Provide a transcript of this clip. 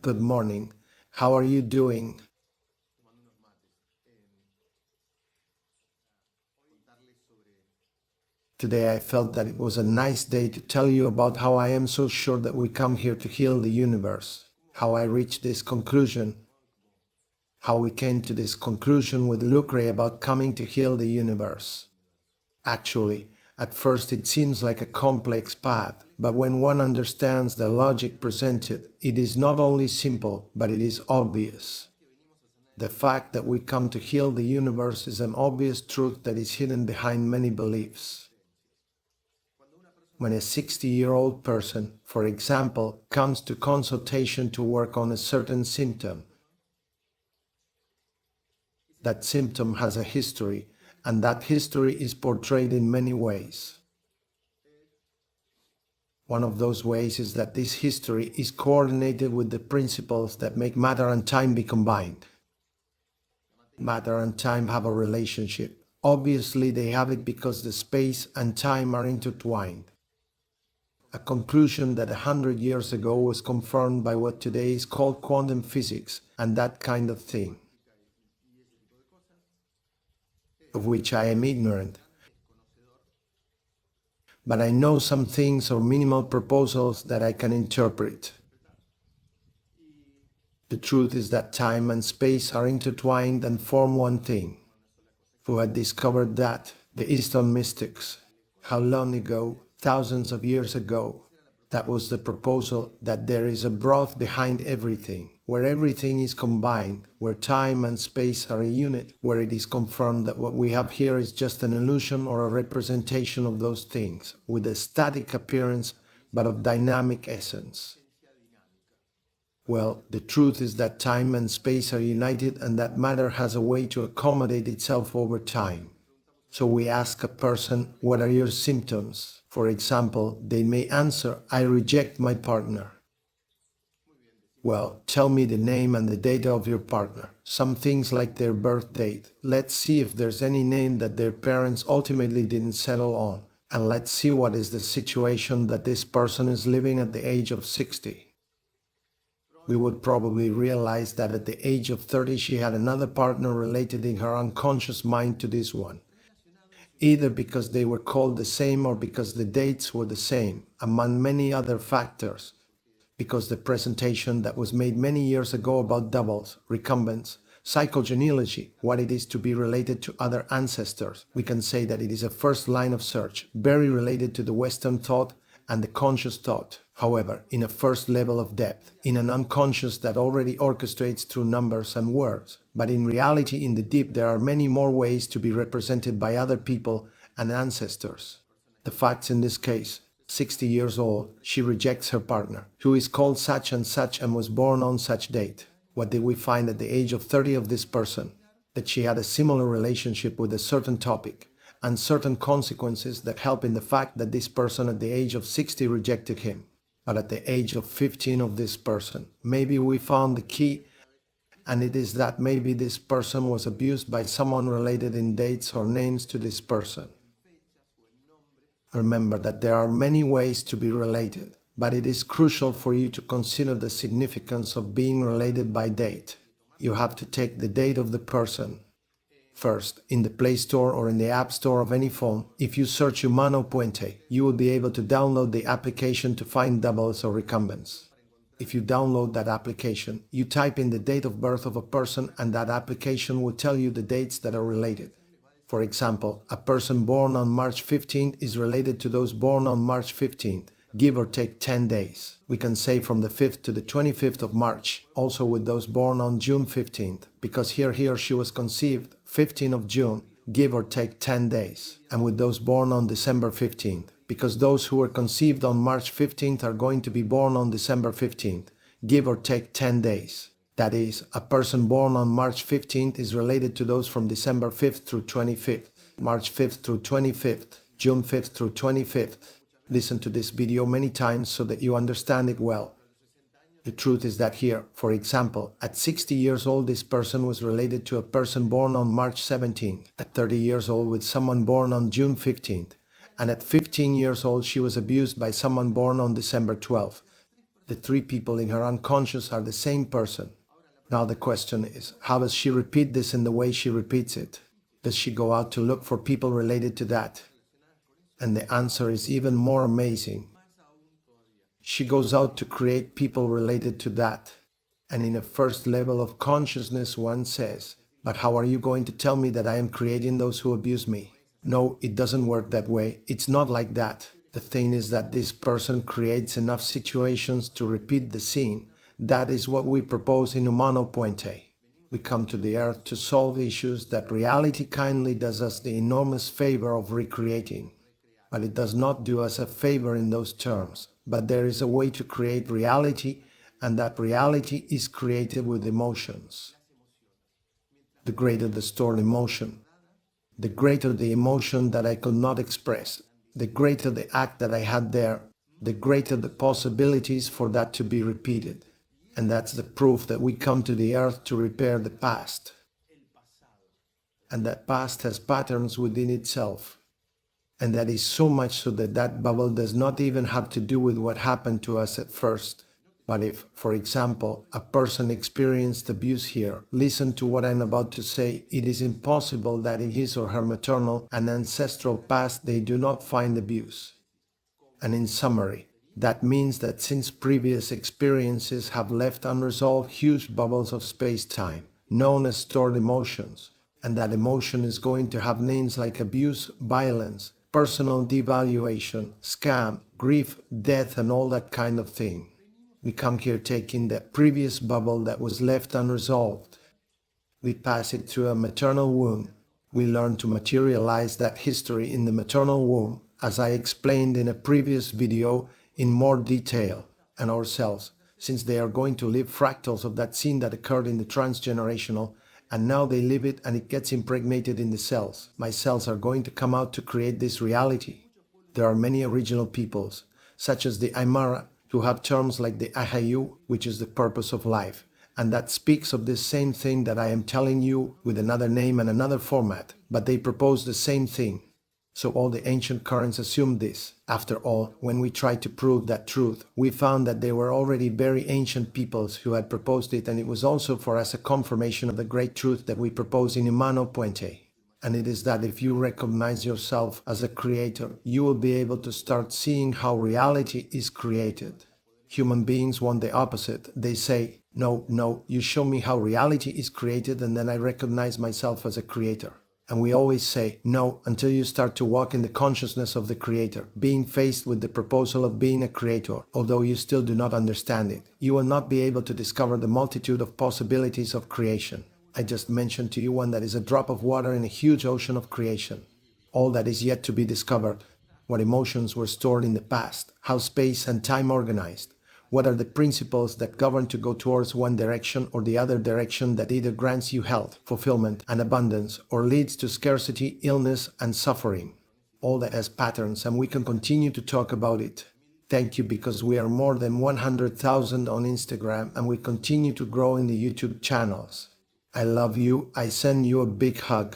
Good morning. How are you doing? Today I felt that it was a nice day to tell you about how I am so sure that we come here to heal the universe, how I reached this conclusion, how we came to this conclusion with Lucre about coming to heal the universe. Actually, at first it seems like a complex path, but when one understands the logic presented, it is not only simple, but it is obvious. The fact that we come to heal the universe is an obvious truth that is hidden behind many beliefs. When a 60-year-old person, for example, comes to consultation to work on a certain symptom, that symptom has a history, and that history is portrayed in many ways. One of those ways is that this history is coordinated with the principles that make matter and time be combined. Matter and time have a relationship. Obviously, they have it because the space and time are intertwined. A conclusion that 100 years ago was confirmed by what today is called quantum physics and that kind of thing, of which I am ignorant. But I know some things or minimal proposals that I can interpret. The truth is that time and space are intertwined and form one thing. Who had discovered that? The Eastern mystics. How long ago? Thousands of years ago. That was the proposal, that there is a broth behind everything, where everything is combined, where time and space are a unit, where it is confirmed that what we have here is just an illusion or a representation of those things, with a static appearance but of dynamic essence. Well, the truth is that time and space are united and that matter has a way to accommodate itself over time. So we ask a person, what are your symptoms? For example, they may answer, I reject my partner. Well, tell me the name and the date of your partner. Some things like their birth date. Let's see if there's any name that their parents ultimately didn't settle on. And let's see what is the situation that this person is living at the age of 60. We would probably realize that at the age of 30 she had another partner related in her unconscious mind to this one, either because they were called the same or because the dates were the same, among many other factors, because the presentation that was made many years ago about doubles, recumbents, psychogenealogy, what it is to be related to other ancestors, we can say that it is a first line of search, very related to the Western thought and the conscious thought. However, in a first level of depth, in an unconscious that already orchestrates through numbers and words. But in reality, in the deep, there are many more ways to be represented by other people and ancestors. The facts in this case, 60 years old, she rejects her partner, who is called such and was born on such date. What did we find at the age of 30 of this person? That she had a similar relationship with a certain topic, and certain consequences that help in the fact that this person at the age of 60 rejected him. But at the age of 15 of this person, maybe we found the key, and it is that maybe this person was abused by someone related in dates or names to this person. Remember that there are many ways to be related, but it is crucial for you to consider the significance of being related by date. You have to take the date of the person. First, in the Play Store or in the App Store of any phone, if you search Humano Puente, you will be able to download the application to find doubles or recumbents. If you download that application, you type in the date of birth of a person and that application will tell you the dates that are related. For example, a person born on March 15th is related to those born on March 15th, give or take 10 days. We can say from the 5th to the 25th of March, also with those born on June 15th, because here he or she was conceived 15th of June, give or take 10 days. And with those born on December 15th, because those who were conceived on March 15th are going to be born on December 15th, give or take 10 days. That is, a person born on March 15th is related to those from December 5th through 25th, March 5th through 25th, June 5th through 25th. Listen to this video many times so that you understand it well. The truth is that here, for example, at 60 years old this person was related to a person born on March 17th, at 30 years old with someone born on June 15th, and at 15 years old she was abused by someone born on December 12th. The three people in her unconscious are the same person. Now the question is, how does she repeat this in the way she repeats it? Does she go out to look for people related to that? And the answer is even more amazing. She goes out to create people related to that. And in a first level of consciousness, one says, but how are you going to tell me that I am creating those who abuse me? No, it doesn't work that way. It's not like that. The thing is that this person creates enough situations to repeat the scene. That is what we propose in Humano Puente. We come to the earth to solve issues that reality kindly does us the enormous favor of recreating. But it does not do us a favor in those terms. But there is a way to create reality, and that reality is created with emotions. The greater the stored emotion, the greater the emotion that I could not express, the greater the act that I had there, the greater the possibilities for that to be repeated. And that's the proof that we come to the earth to repair the past. And that past has patterns within itself. And that is so much so that that bubble does not even have to do with what happened to us at first. But if, for example, a person experienced abuse here, listen to what I'm about to say, it is impossible that in his or her maternal and ancestral past they do not find abuse. And in summary, that means that since previous experiences have left unresolved huge bubbles of space-time, known as stored emotions, and that emotion is going to have names like abuse, violence, personal devaluation, scam, grief, death, and all that kind of thing. We come here taking that previous bubble that was left unresolved. We pass it through a maternal womb. We learn to materialize that history in the maternal womb, as I explained in a previous video in more detail, and ourselves, since they are going to live fractals of that scene that occurred in the transgenerational, and now they live it and it gets impregnated in the cells. My cells are going to come out to create this reality. There are many original peoples, such as the Aymara, who have terms like the Ahayu, which is the purpose of life, and that speaks of this same thing that I am telling you with another name and another format, but they propose the same thing. So all the ancient currents assumed this. After all, when we tried to prove that truth, we found that they were already very ancient peoples who had proposed it, and it was also for us a confirmation of the great truth that we propose in Humano Puente. And it is that if you recognize yourself as a creator, you will be able to start seeing how reality is created. Human beings want the opposite. They say, no, you show me how reality is created and then I recognize myself as a creator. And we always say, no, until you start to walk in the consciousness of the creator, being faced with the proposal of being a creator, although you still do not understand it. You will not be able to discover the multitude of possibilities of creation. I just mentioned to you one that is a drop of water in a huge ocean of creation. All that is yet to be discovered. What emotions were stored in the past, how space and time organized. What are the principles that govern to go towards one direction or the other direction that either grants you health, fulfillment, and abundance, or leads to scarcity, illness, and suffering. All that has patterns, and we can continue to talk about it. Thank you, because we are more than 100,000 on Instagram, and we continue to grow in the YouTube channels. I love you. I send you a big hug.